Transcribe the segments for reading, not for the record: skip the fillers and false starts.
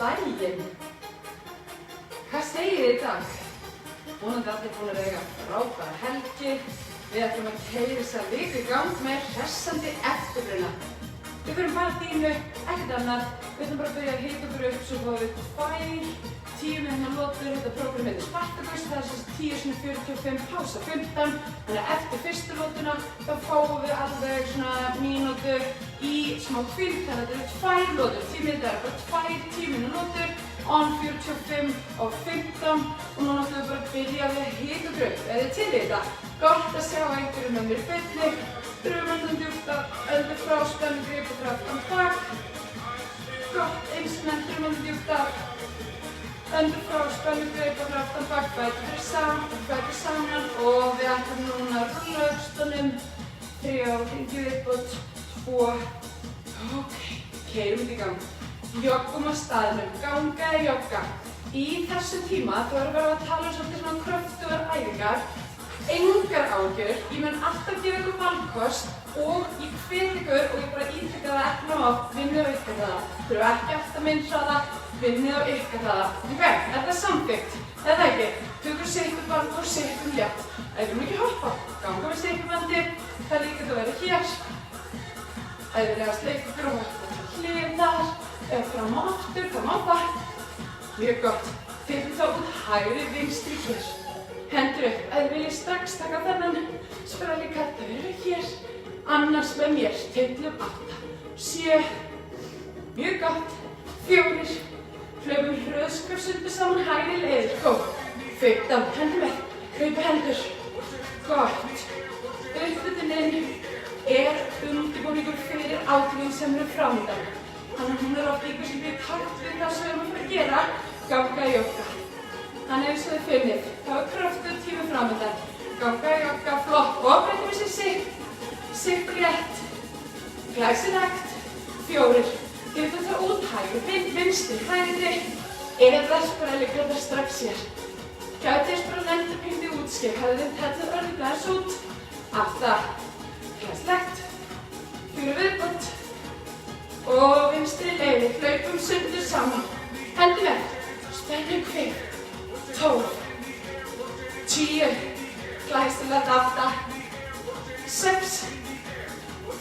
daginn. Hvað segið þið í dag? Vonandi allir búin að eiga frábæra helgi. Við ætlum að keyra þessa viku í gang með hressandi eftirbruna. Við förum bara dínu, ekkert annað. Við ætlum bara að byrja að hita okkur upp svo fáum við 2 10 mínútna lotur. Þetta prógram heitir Spartacus, það er sem 10 × 45, pása 15. Þannig að eftir fyrstu lotuna þá fáum við alveg svona mínútu í smá hvíld. Þannig að þetta eru 2 lotur. Tíminn er bara 2 10 mínútna lotur, on 45 og 15. Og núna ætlum við bara að byrja að hita okkur upp. Er þið til í þetta? Gott að sjá einhverju með mér í beinni. Drögum andann djúpt að öndu frá, spennu gripa fyrir aftan bak. Gott, eins og drögum andann djúpt að öndu frá, spennu gripa fyrir aftan bak. Bæti saman og við ætlum núna að rúlla öxlunum. 3 hringi viðbót, 2. Ok, keyrum þetta í gang. Joggum á staðnum, ganga er jogga. Í þessu tíma þá erum við að tala um svolítið svona kröftugar æfingar. Engar áhyggjur, ég mun alltaf gefa ykkur valkost og ég hvet ykkur og ég bara ítrykka það ekki ná oft, vinnið á ykkar hraða. Þurfum ekki eftir að mynda það, vinnið á ykkar hraða. Ok, þetta er samþykkt, þetta ekki. Tökum sittum band og sittum létt. Ef við ekki hoppa, ganga við sittumbandi, það er líka að vera hér. Æðilega sleika ykkur og hoppa til hliðar, eða fram og aftur, fram á bak. Mjög gott. Tekum þá út hægri, vinstri hér. Hendur upp, ef þið viljið strax taka þennan sprellikat, þau eru hér. Annars með mér, tillum 8, 7, mjög gott, 4, hlaupum hröðskrafsundu saman, hægri leiðir, góð. 15, hendur með, hlaupi hendur, gott. Uppbytunin er undirbúningur fyrir átökin sem eru framöndan. Þannig að hún er oft ykkur sem við takt við það sem við erum að fara að gera, ganga jogga. Þannig eins og þið finnið, þá er kröftugur tími framöndan. Ganga, jogga, flott og breytum við sér sitt létt, glæsilegt, 4. Getum það út hægri, vinstri, hægri, eða sprellikratar strax hér. Gæti þess bara lenda pínt í útskip, hefði þið tellið örðulega þess út. 8, glæsilegt, 4 viðbót og vinstri leiði, hlaupum sundur saman. Hendur með, spennum kvið. 12, 10, glæsilegt 8, 6,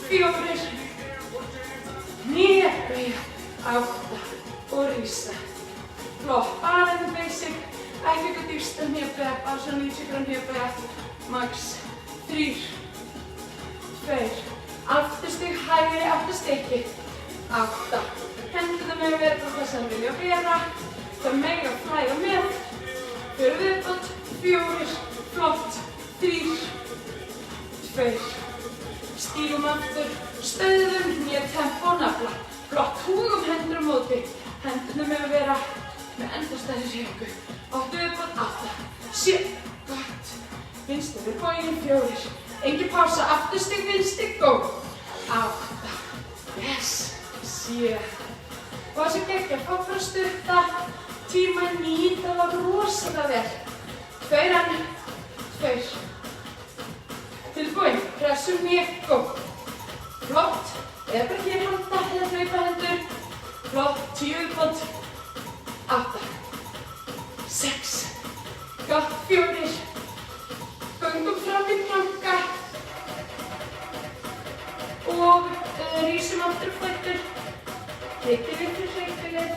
4, 9, beygja, 8 og rísa. Flott, bara þetta basic, ekki eitthvað dýrsta hnébeygja, bara svona 90 grann hnébeygja, max 3, 2, afturstig hægri, afturstykki, 8. Hendurna með vera bara það sem vilja vera, það mega flæða með. 4 viðbót, 4, flott, 3, 2, stígum aftur, stöðum, nýja tempo og nafla. Flott, húgum hendur á móti, hendurna með að vera með enda stærri hreyfingu. 8 viðbót, 8, 7, gott, vinstri við boginn, 4, engin pása, afturstig, vinstri, go. 8, yes, 7, og þessi geggja, fá fyrir að stutta. Tíma nýta það rosalega vel. 2 enn, 2. Tilbúin, pressum mjög, go. Flott, eða bara hér halda, eða hlaupa hendur. Flott, 10 viðbót, 8, 6, gott, 4. Göngum fram í planka og rísum aftur á fætur. Hittum við fyrir hreyfilið.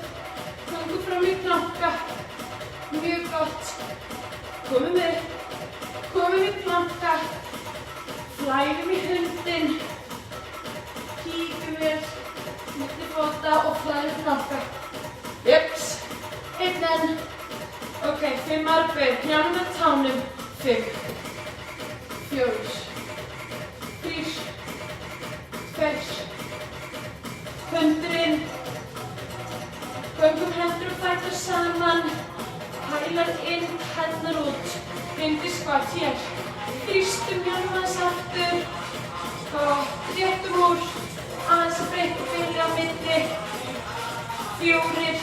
Gangum fram í planka, mjög gott. Komum í planka, flæðum í hundinn, kíkjum vel, milli fóta og flæðum í planka. Jöps, 1 enn. Ok, 5 armbein, hnjánum með tánum. 5, 4, 3, 2, hundurinn. Göngum hendur og fætur saman, hælar inn, hendur út, bindi skvatt hér. Þrýstum hjálm aðeins aftur, gott, réttum úr, aðeins að breyta fyrir á milli. 4,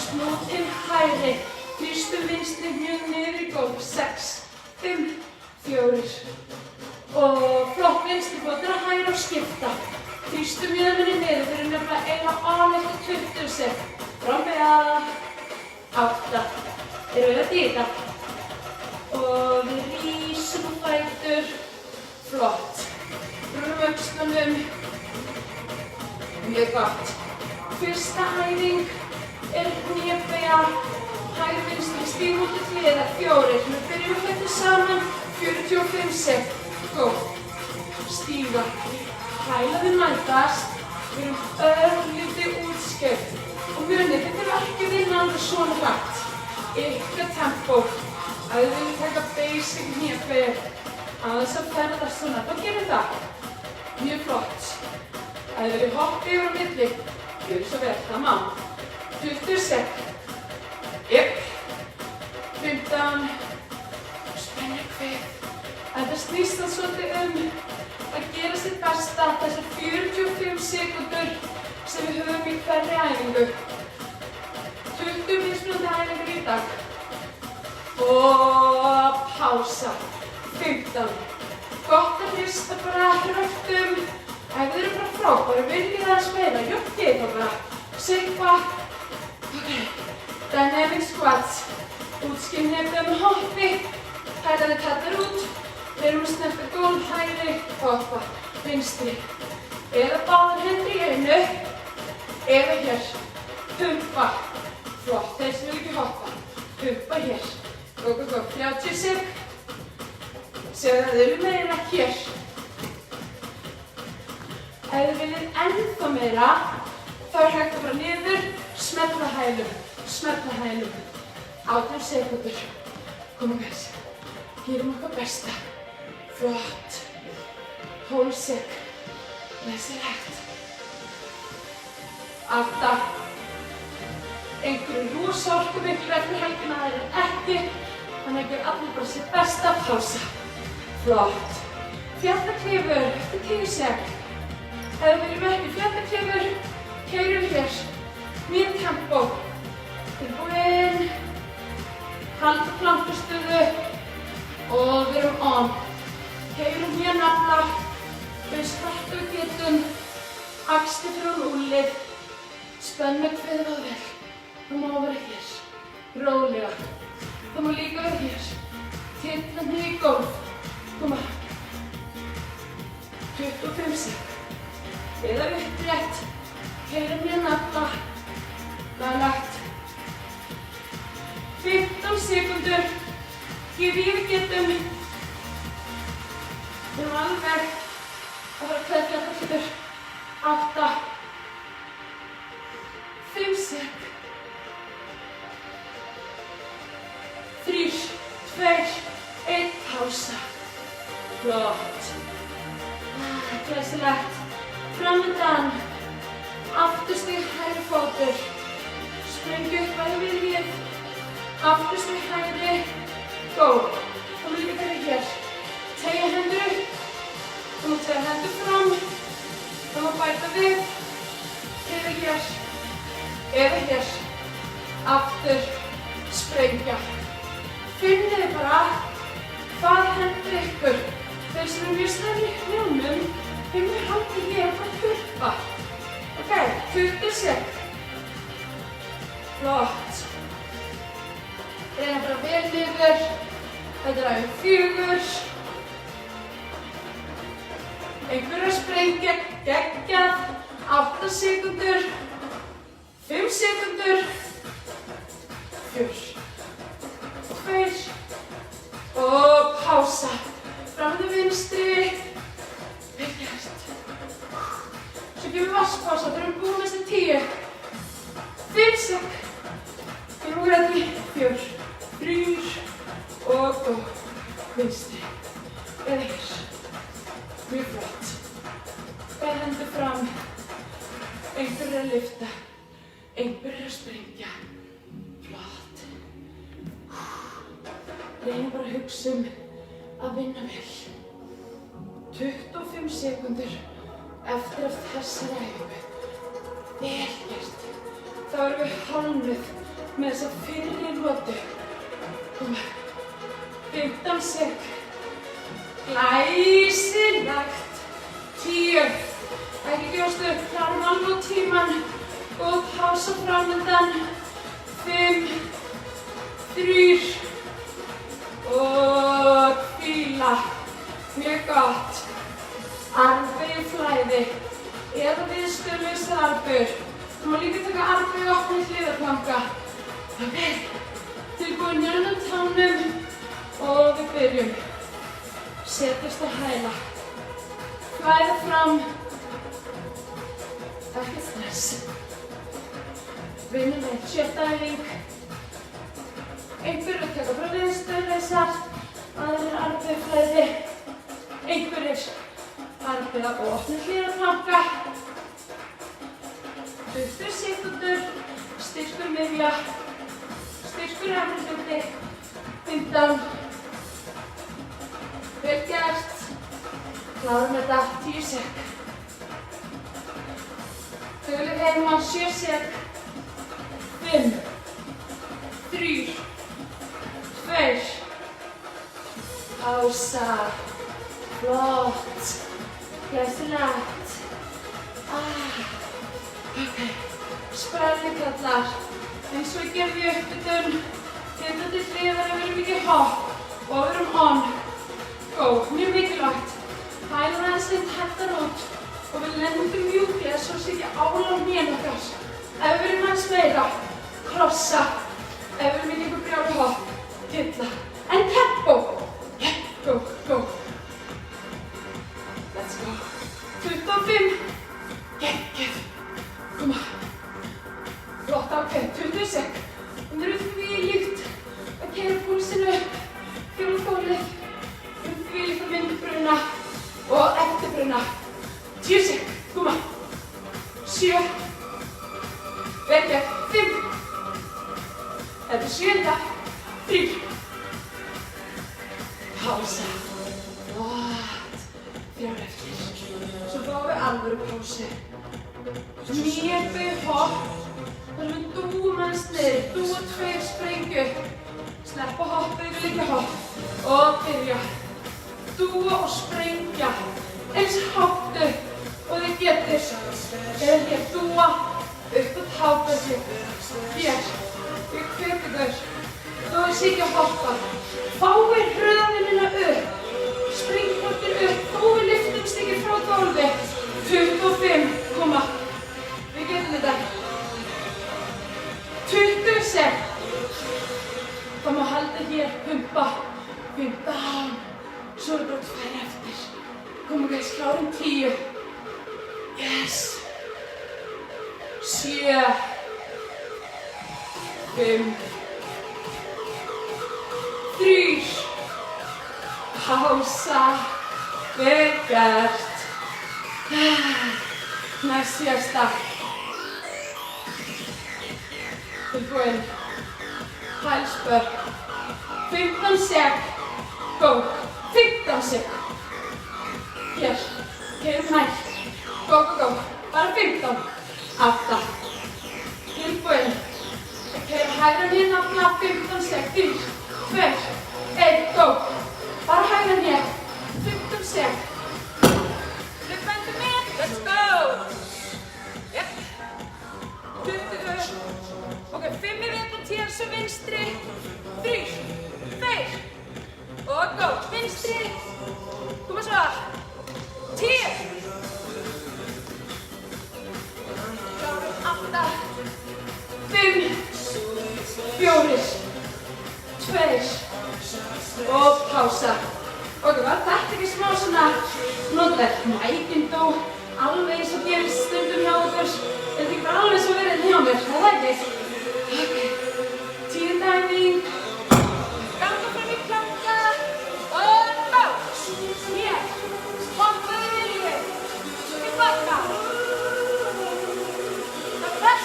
snúð til hægri, þrýstum vinstri mjög niður í gólf. 6, 5, 4 og flott vinstri fótur að hægri og skipta. Þrýstum mjöðminni niður, þeir eru nefnilega eiga á eftir 20 sek. frambeygja, 8, erum við að dýta og við rísum á fætur, flott, rúlum öxlunum, mjög gott. Fyrsta æfing hnébeygja, hægri vinstri, stígum út til hliðar, 4, við byrjum að fæta saman, 45 sek, góð, stíga, hæla við mætast, við erum örlítið útskeytt og munið, þetta er ekki vinna alveg svona hratt, ykkar tempó, að við viljum taka basic hnébeygju, aðeins að ferðast svona, þá gerum það, mjög flott, að við viljum hoppa yfir á milli, gjörðu svo vel, það má, 20 sek, upp, 15, spenna kvið. Þetta snýst það svolítið að gera sitt besta þessar 45 sekúndur sem við höfum í hverri æfingu. 20 mismunandi æfingar í dag. Og pása. 15. Gott að hrista bara hröftum. Ef þið eru bara frábæri, viljið aðeins meira, joggið þá bara. Seipa. Ok. Dynamic squats. Útskinn hneppið með hoppi. Hælaði kallar út. Við erum að snerta gólf, hægri, hoppa, vinstri. Eða báðar hendur í einu. Eða hér. Pumpa. Flott, þeir sem vil ekki hoppa. Pumpa hér. Go, go, go. 30 sek. Séu það þau eru meira hér. Ef þið viljið ennþá meira, þá er hægt að fara niður, smella hælum, smella hælum. 18 sekúndur. Komum við. Gerum okkar besta. Flott. 12 sek. Glæsilegt. 8. Einhverjum rosa orkumiklir eftir helgina, það er ekki. Þannig að gera allir bara sitt besta. Pása. Flott. Fjallaklifur eftir 10 sek. Ef við viljum ekki fjallaklifur, keyrum hér. Mjög tempó. Tilbúin. Halda plankastöðu. Og við erum on. Keyrum hér nafla. Við spartum við getum. Axli frá rúlið. Spenna kviðið á vel. Það má vera hér. Rólega. Það má líka vera hér. Titla niður í gólf. Koma. 25 sek. Eða upprétt. Keyrum hér nafla. Laglegt. 15 sekúndur. Gefið við getum. Við erum alveg að fara að kveðja þetta. 8. 5 sek. 3, 2, 1, pása. Flott. Glæsilegt. Framöndan. Afturstig hægri fótur. Sprengju upp að þið viljið. Afturstig hægri. Go. Það má líka vera hér. Teygja hendur upp. Það má teygja hendur fram. Það má bæta við. Eða hér. Eða hér. Aftur. Sprengja. Finnið þið bara hvað hendur ykkur. Þeir sem eru mjög stærri í hljómum, þeir mjög haldið hér að fara pumpa. Ok, 20 sek. Flott. Reyna bara vel niður. Þetta er æfing 4. Einhver að sprengja, geggjað. 8 sekúndur. 5 sekúndur. 4. 2. Og pása. Fram til vinstri. Vel gert. Svo gefum við vatnspása. Þegar við búum þessi 10. 5 sek. Gerum við ready. 4. 3. Og vinstri. Eða hér. Mjög flott. Beð hendur fram. Einhver er að lyfta. Einhver er að sprengja. Flott. Reynum bara að hugsa að vinna vel. 25 sekúndur eftir að þessari æfingu. Vel gert. Þá erum við hálfnuð með þessa fyrri lotu. Koma. 15 sek. Glæsilegt. 10. Ekki gefast upp. Klárum alveg á tíman. og pása framundan. 5, 3 og hvíla. Mjög gott. Armbeygju flæði eða viðstöðulausar armbögur. Þú má líka taka armbeygju og opna í hliðarplanka. Ok, tilbúin hérna á tánum og við byrjum. Setjast á hæla. Flæði fram. Ekkert stress. Vinnum við 7. æfing. Einhverjir að taka frá viðstöðulausar, aðrir armbeygju flæði. Einhverjir armbeygja og opna í hliðarplanka. 20 sekúndur, styrkur miðja, styrkur efri hluti, 15. Vel gert. Klárum þetta 10 sek. Dugleg heima 7 sek. 5, 3, 2. Pása. Flott. Glæsilegt. Ok. Sprellikallar. Eins og ég gerði í uppbytun. Hérna til hliðar að við erum ekki hopp og við erum on. Go. Mjög mikilvægt. Hælum aðeins litt hættar út og við lendum mjúklega svo sé ekki álag á hnén okkar. Ef við erum aðeins meira, krossa. Ef við erum ekki eitthvað brjáli hopp, tylla. En tempo. Yeah. Go, go. Let's go. 25. Get. Koma. Flott, ok. 20 sek. Það eru þvílíkt að keyra púlsinn upp. Fjólgólið. Þvílíkt að myndbruna og eftirbruna. 10 sek. Koma. 7. Vel gert. 5. Þetta er 7. 3. Pása. Flott. 4 eftir. Svo fáum við alvöru pásu. Nýbeygð hopp. Þar við dúum aðeins niður. Dúa 2 sprengju. Sleppa hoppið yfir líka hopp. Og byrja. Dúa og sprengja. Eins háttu og þið getur. Eða hér dúa upp á táböggi. Hér. Ég hvet ykkur. Þó þið sé ekki að hoppa. Fáið hröðunina upp. Springkortin upp. Þó við lyftumst ekki frá gólfi. 25. Koma. Við getum þetta. 20 sek. Það má halda hér, pumpa. 15. Svo er bara 2 eftir. Komum við klárum 10. Yes. 7. 5. 3. Pása. Vel gert. Næst síðasta. Tilbúin. Hælspörk. 15 sek. Go. 15 sek. Hér. Keyrum nær. Go, go, go. Bara 15. 8. Tilbúin. Keyrum hægra hnén afla. 15 sek. 3, 2, 1. Go. Bara hægra hnén. 15 sek. Við bendum inn. Let's go. Yep. 20. Ok, 5 í viðbútt hér sem vinstri. 3, 2. Og go. Vinstri. Koma svo. 10. Klárum 8. 5. 4. 2. Og pása. Ok, var þetta ekki smá svona notalegt? Mækindó, alveg eins og gerist stundum hjá okkur. Þetta ekki bara alveg eins og verið hjá mér, það ekki? Ok, 10. æfing. Ganga fram í planka. Og go. Hér. Hoppaðu viljið. Tilbaka. Takk.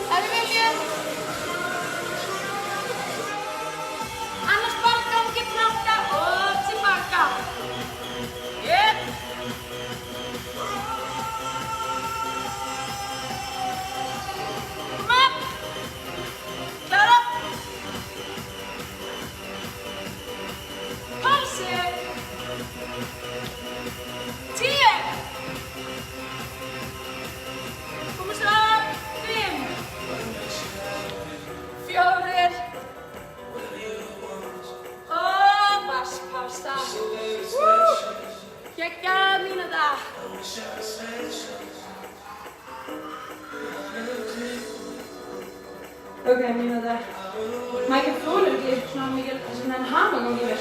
Ef þið viljið. Annars bara gangi planka og tilbaka. Yep. Ok, mínúta. Maður ekki þolir ekki svona mikil hamagang í mér.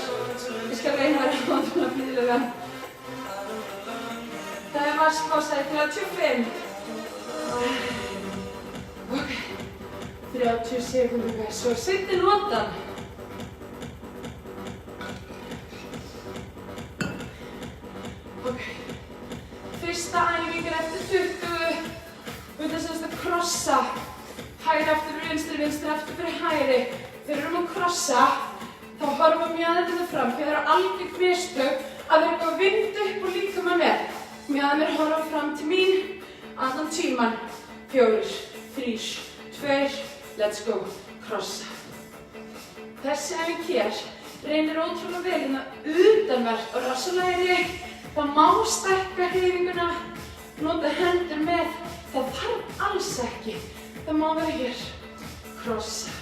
Ég skal reyna að vera ótrúlega blíðlega. Það vatnspása í 35. Ok, 30 sekúndur. Svo seinni notan. Ok, fyrsta æfing eftir 20. Við þessum að krossa. Hægri aftur fyrir vinstri, vinstri aftur fyrir hægri. Þegar við erum að krossa, þá horfum við mjaðmirnar fram. Þegar það eru algjör mistök að vera eitthvað að vinda upp og líkama með. Mjaðmir horfa fram til mín, allan tíman. 4, 3, 2, let's go. Krossa. Þessi æfing hér reynir ótrúlega vel hérna utanvert og rassalæri. Það má stækka hreyfinguna, nota hendur með. Það þarf alls ekki. Það má vera hér. Krossa.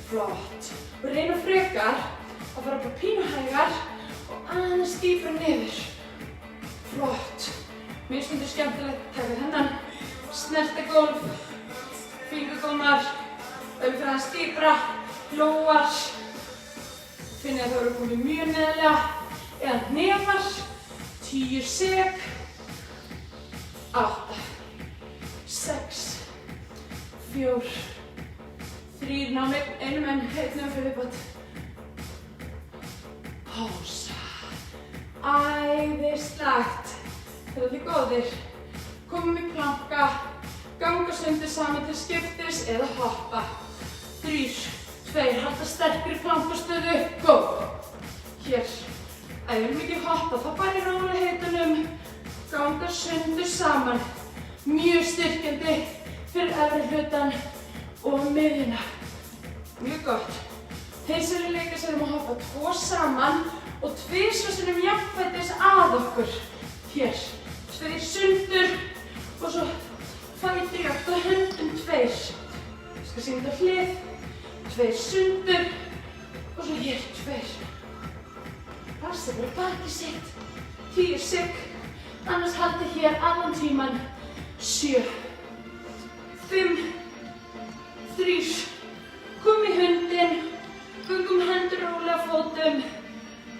Flott. Og reyna frekar að fara bara pínu hægar og aðeins dýpra niður. Flott. Mér finnst þetta skemmtilegt að taka þennan snertigólf, fingurgómar, fyrir aðeins dýpra, lóar. Finnið að það eru komið mjög neðarlega eða hnefar. 10 sek. 8, 6, 4, 3, ná einum enn, heitnum fyrir viðbót. Pása. Æðislegt. Það er allir góðir. Komum í planka, ganga sundur saman til skiptis eða hoppa. 3, 2, halda sterkri plankastöðu, go. Hér. Ef við erum ekki hoppa, þá bara í rólegheitunum, ganga sundur saman. Mjög styrkjandi fyrir efri hlutan og miðjuna. Mjög gott. Þeir sem við leika sér að hoppa 2 saman og 2 sinnum jafnfætis að okkur. Hér. 2 sundur og svo fætur jafnt og höndum 2. Ég skal sýna þetta hlið. 2 sundur og svo hér 2. Passa bara bakið sitt. 10 sek. Annars haldið hér allan tíman. 7, 5, 3, kom í hundinn, göngum hendur rólega fótum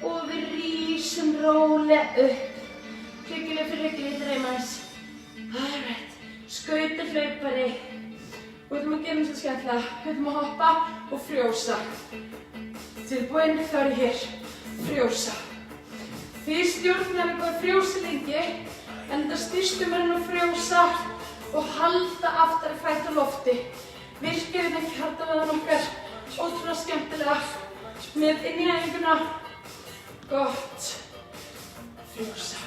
og við rísum rólega upp. Hryggirlega fyrir hryggirlega dreymans. Alright, skauta hlaupari. Og við ætlum að gera eins og skemmtilega. Við ætlum að hoppa og frjósa. Tilbúin, þá er ég hér. Frjósa. Þið stjórnar eitthvað að frjósa lengi, en það stýrstum að frjósa og halda aftari fæti á lofti. Virkið við ekki halda meðan okkar ótrúlega skemmtilega með inn í æfinguna. Gott. Frjósa.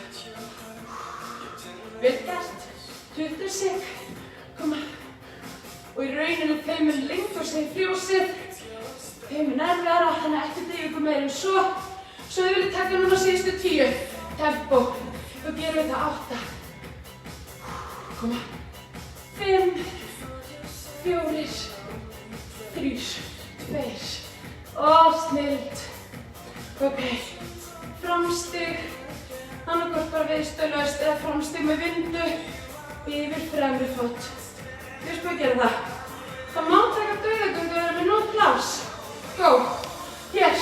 Vel gert. 20 sek. Koma. Og í rauninu þeim lengur sem frjósið. Þeim erfiðara, þannig að ekki drífa ykkur meira en svo. Svo við viljum taka núna síðustu 10. Tempo. Og gerum við það 8. Koma. 5, 4, 3, 2. Og snilt. Ok. Framstig. Annarkort bara viðstöðlaust eða framstig með vindu yfir fremri fót. Við erum að gera það. Það má taka dauðagöngu þegar við nóg pláss. Go. Hér.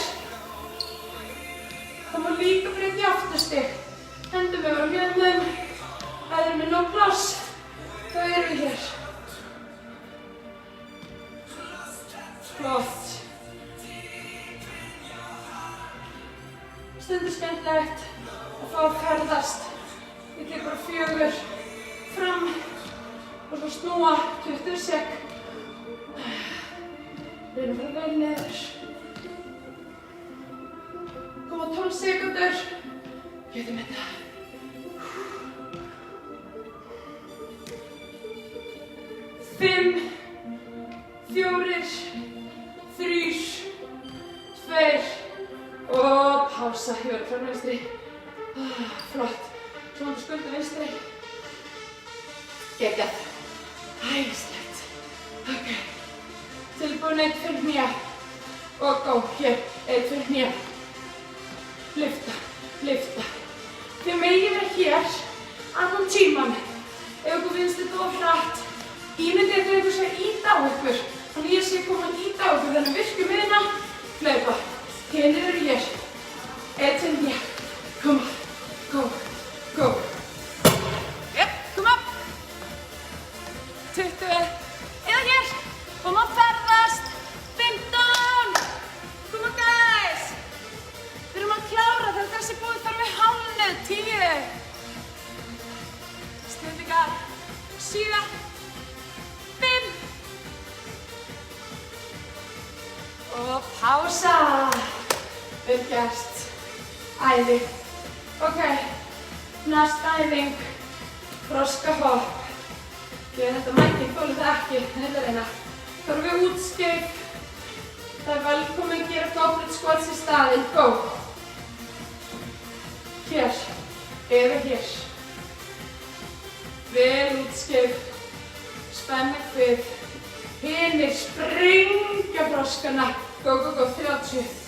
Það má líka breyta í afturstig. Hendum við á mjöðmum. Ef við erum með nóg pláss, þá erum við hér. Flott. Stundur skemmtilegt að fá að ferðast. Ég tek bara 4 fram og svo snúa 20 sek. Reynum bara vel niður. Koma 12 sekúndur. Getum þetta. 5, 4, 3, 2 og pása. Ég verður frá vinstri. Flott. Svo vantar skulda vinstri. Geggjað. Æðislegt. Ok. Tilbúin 1 fyrir hné. Og go. Hér. 1 fyrir hné. Lyfta. Lyfta. Þið megið vera hér annan tíman. Ef ykkur finnst þetta of hratt, ímyndið ykkur sé að ýta á ykkur. Þannig ég sé koma að ýta á ykkur, þannig virkjum miðuna, hlaupa. Hinir eru hér. Einn sem hér. Come on. Go. Go. Yep, come up. 20. Eða hér. Og maður ferðast. 15. Come on guys. Við erum að klára þegar þessi búið þarf við hálfnuð. 10. Stundingar. 7. 5. Og pása. Vel gert. Æði. Ok, næsta æfing. Þroskahopp. Þetta mæting þolir það ekki, en þetta reyna. Þá erum við útskeif. Það er velkomin að gera goblet squats í staðinn. Go. Hér. Eða hér. Vel útskeif. Spenna hvið. Hinir springja þroskana. Go, go, go. 30.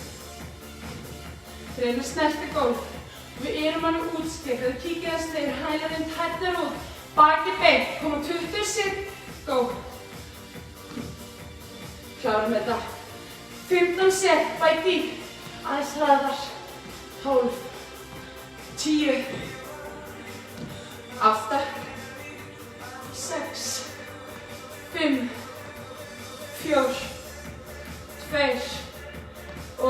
Reyna að snerta gólf. Við erum alveg útskeif. Þegar kíkja þess þegar hælarinn tærnar út. Baki bein. Koma 20 sig. Go. Klárum þetta. 15 set. Bæti. Aðeins hraðar. 12. 10. 8. 6. 5. 4. 2.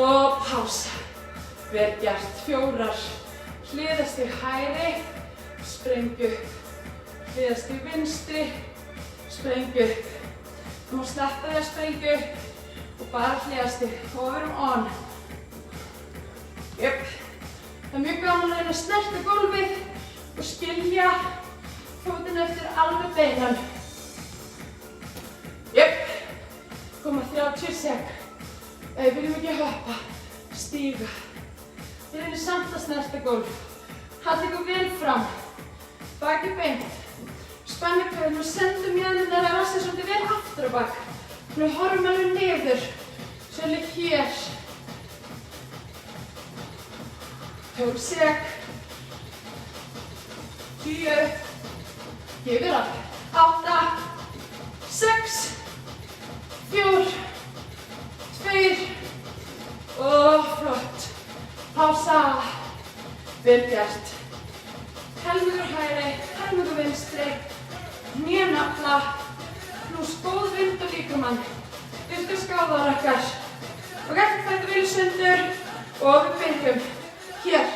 Og pása. Vel gert. 4. Hliðastig hægri. Sprengju upp. Hliðastig vinstri. Sprengju upp. Þú má sleppa því að sprengju upp. Og bara hliðastig. Og við erum on. Jöp. Það er mjög gaman að reyna að snerta gólfið. Og skilja fótinn eftir alveg beinan. Jöp. Koma 30 sek. Við viljum ekki hoppa. Stíga. Við reynum samt að snerta gólf. Haldið ykkur vel fram. Baki beint. Spenna hvörðin og sendum mjöðnirnar að rassa svolítið vel aftur á bak. Við horfum alveg niður. Svolítið hér. 12 sek. 10. Give it up. 8. 6. 4. 2. Og flott. Pása. Vel gert. Helmingur hægri, helmingur vinstri. Hnén-nafla. Plús góð vind á líkamann. Virka skáðar okkar. Og eftir þetta vel í sundur. Og við byrjum. Hér.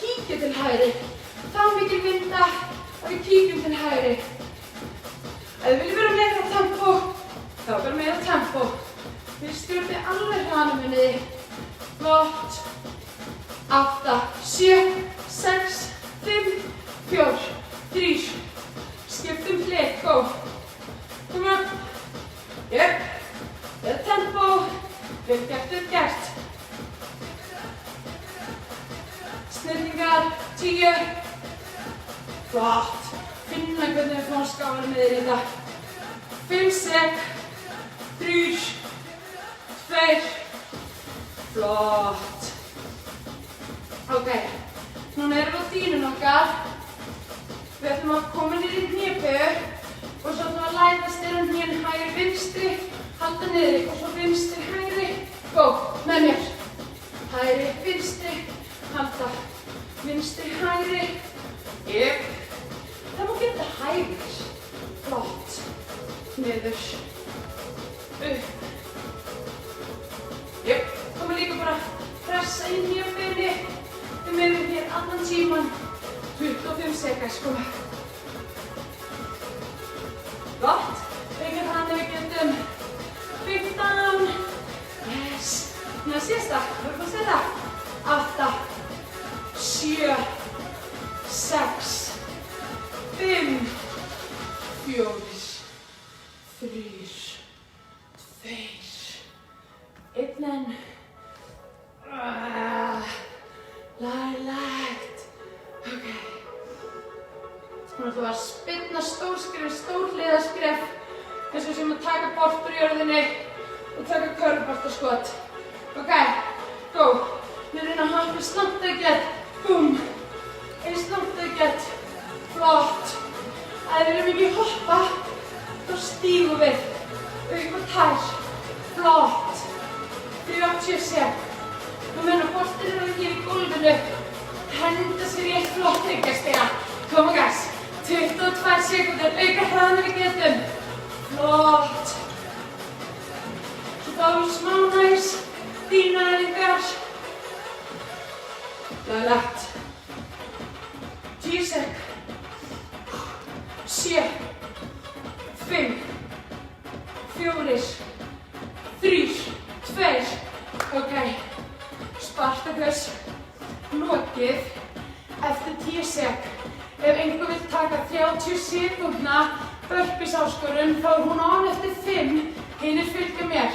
Kíkja til hægri. Þá mikil vinda. Og við kíkjum til hægri. Ef við viljum vera meira tempo, þá vera meira tempo. Við stjórnum alveg hraðamunniði. Flott. 8, 7, 6, 5, 4, 3. Skiptum hlið. Go. Come on. Jöp. Vel tempo. Vel gert, vel gert. Snillingar. 10. Flott. Finna hvernig við fáum skáðar með þér í þetta. 5 sek. 3. 2. Flott. Ok, núna erum við á dýnun okkar. Við ætlum að koma niður í hnébeygju og svo ætlum við að læðast inn á hnén hægri vinstri, halda niðri og svo vinstri hægri. Go, með mér. Hægri vinstri, halda. Vinstri hægri. Jöp. Það má geta hægir. Flott. Niður. Upp. Jöp. Það má líka bara pressa inn í hnébeygju. Við meðum hér allan tíman. 25 sekar sko. Gott. Fengið þannig við getum. 15. Yes. Nú að síðasta. Við erum að stela. 8. 7. 6. 5. 4. 3. 2. 1 enn. Lælegt. Ok. Nú ætlum við að spinna stór skref, stór hliðarskref. Eins og við séum að taka bort úr jörðinni og taka körfuboltaskot. Ok, go. Við reynum að hoppa eins langt og ég get. Búm. Eins langt og ég get. förum í hoppa, þá stígum við upp á tær, flott, 30 sekúndur. Nú meðan boltinn er hér í gólfinu, henda sér í eitt flott hryggjarstiga. Come on guys, 22 sekúndur, auka hraðan ef við getum. Flott. Svo fáum við smá næs, dýnaæfingar. Laglegt. 10 sekúndur. 7, 5, 4, 3, 2, ok, Spartakus, lokið eftir 10 sekúndur. Ef einhver vill taka 30 sekúndna burpees-áskorun þá er hún on eftir 5, hinir fylgja mér.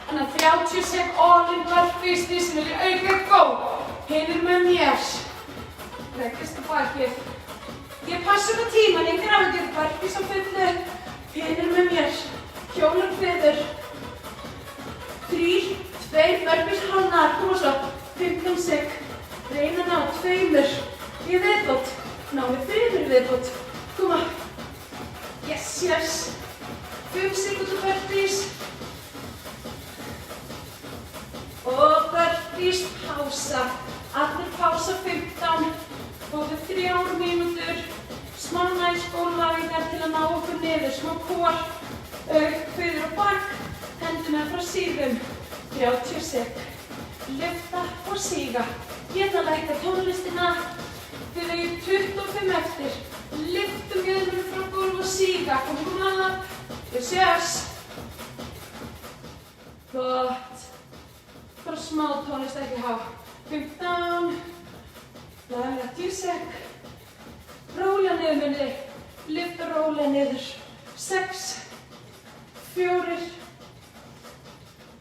Þannig að 30 sekúnd all-in burpees, þið sem vilja auka go, hinir með mér. Leggist á bakið. Ég passa upp á tíman, engar áhyggjur, burpees á fullu, hinir með mér. Hjólum kviður. 3, 2, burpees hálfnar, koma svo. 15 sekúnd. Reyna að ná 2 í viðbót. Náðu 3 í viðbót. Koma. Yes, yes. 5 sekúndur burpees. Og burpees pása. Allir pása 15. Fóðu 3 mínútur. Smá næs gólfæfingar til að ná okkur niður. Smá kor, kviður og bak. Hendurnar frá síðum. 30 sekúndur. Lyfta og síga. Geta lækka tónlistina. Þið eigið 25 eftir. Lyftum jöðnum frá gólf og síga. Komum að. Yes, yes. Gott. Bara smá tónlist, ekki há. 15. Laga 10 sekúndur. Rólega niður minni. Lyfta rólega niður. 6, 4,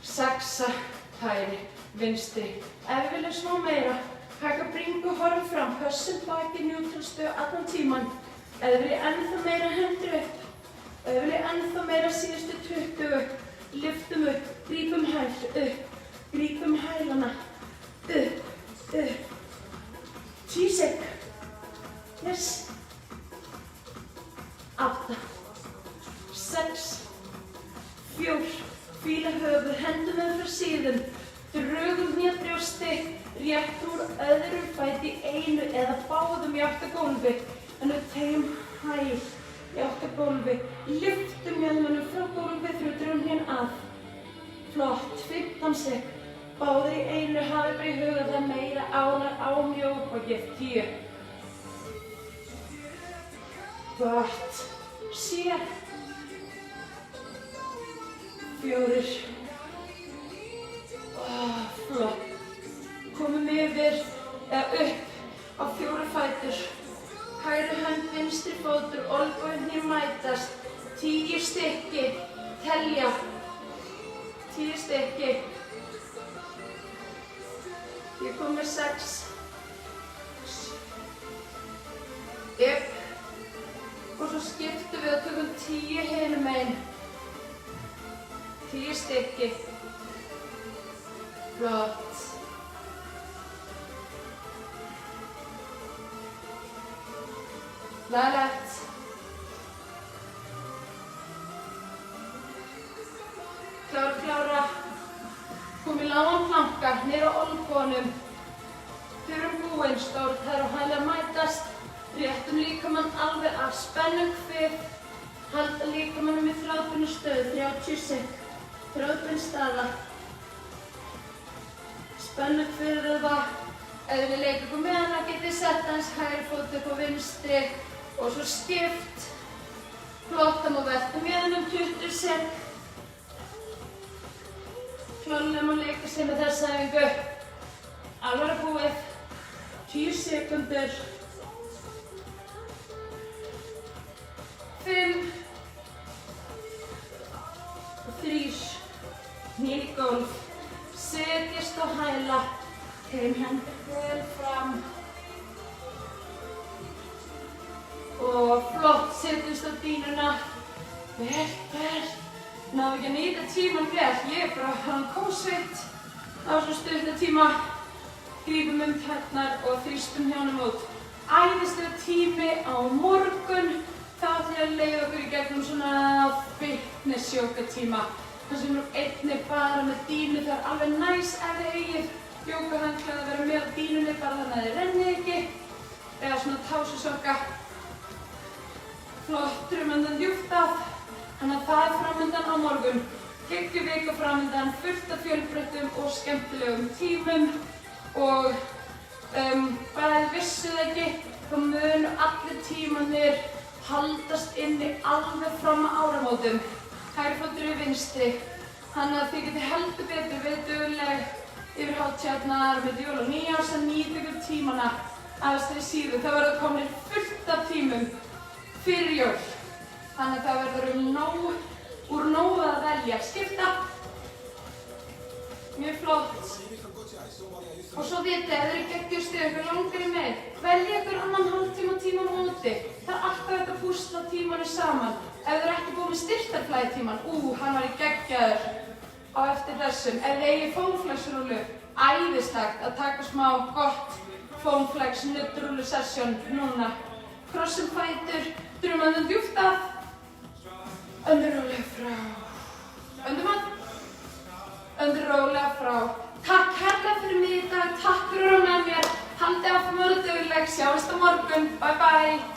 6, hægri, vinstri. Ef við viljum smá meira, hækka bringu, horfa fram, pössum baki, njútralstöðu allan tíman. Ef við viljum ennþá meira, hendur upp. Ef við viljum ennþá meira, síðustu 20, lyftum upp, grípum hæl, upp, grípum hælana, upp, upp. 10 sekúndur. Yes. 8, 6, 4, fíla höfuð, hendum með frá síðum. Drögum nýja brjósti, rétt úr öðrum fæti í einu eða báðum í átt að gólfi. En við tegjum hæl í átt að gólfi. Lyftum jöðmunum frá gólfi þegar við drögum hérna að. Flott, 15 sekúndur. Báðir í einu, hafið bara í huga það meira ánar á mjóbakið. 10. Gott. 7. 4. Flott. Komum yfir eða upp á 4 fætur. Hægri hönd, vinstri fótur, olnbogarnir mætast. 10 stykki. Telja. 10 stykki. Ég kom með 6. Upp. Og svo skiptum við og tökum 10 hinum megin. 10 stykki. Flott. Laglegt. Klára. Komum í lágan planka, niður á olnbogunum. Förum búinn, stór tær og hæli að mætast. Réttum líkamann alveg af, spennum kvið. Halda líkamannum í þráðbundnu stöðu, 30 sekúndur. Þráðbundin staða. Spennum kviðröða. Ef við leikum okkur með hana getið þið sett aðeins hægri fót upp á vinstri og svo skipt. Flottam og veltum jöðnum 20 sekúndur. Klárlega má leika sér með þessa æfingu. Alveg búið. 10 sekúndur. 5, 3, hnýr í gólf. Setjast og hæla. Tegum hendur vel fram. Og flott, setjast á dýnuna. Vel. Náðu ekki að nýta tíman vel. Ég er bara hann kósveitt á svo stutta tíma. Grípum tærnar og þrýstum hjánum út. Æðislegur tími á morgun. Þá ætlum ég að leiða okkur í gegnum svona fitness yoga tíma. Þar sem við erum einnig bara með dýnu. Það er alveg næs ef þið eigið jógahandklæði að vera með á dýnunni bara þannig að þið rennið ekki. Eða svona tásusokka. Flott, drumandan djúpt að. Þannig að það er framöndan á morgun. Geggjuð vika framöndan, fullt af fjölbreyttum og skemmtilegum tímum. Og bara þið vissuð ekki, þá munu allir tímanir haldast inni alveg fram að áramótum. Hægri fótur yfir vinstri. Þannig að þið getið heldur betur verið dugleg yfir hátíðarnar, milli jól og nýárs að nýta ykkur tímana aðeins þeirri síðu. Það verður komnir fullt af tímum fyrir jól. Þannig að það verður úr nógu að velja. Skipta. Mjög flott. Og svo vitið, ef þið eru geggjuð stuð, ykkur langar í meir, velja ykkur annan hálftíma tíma á móti. Það er alltaf hægt að púsla tímanu saman. Ef þið eru ekki búið með styrktarflæðitíman, hann var í geggjaður á eftir þessum. Ef þið eigið foamflex-rúllu, æðislegt að taka smá gott foamflex nuddrúllu session núna. Krossum fætur, drumandan djúpt að. Öndur rólega frá. Öndum að. Öndur rólega frá. Takk herra fyrir mig í dag, takk fyrir að vera með mér. Haldið áfram að vera dugleg, sjáumst á morgun. Bye bye.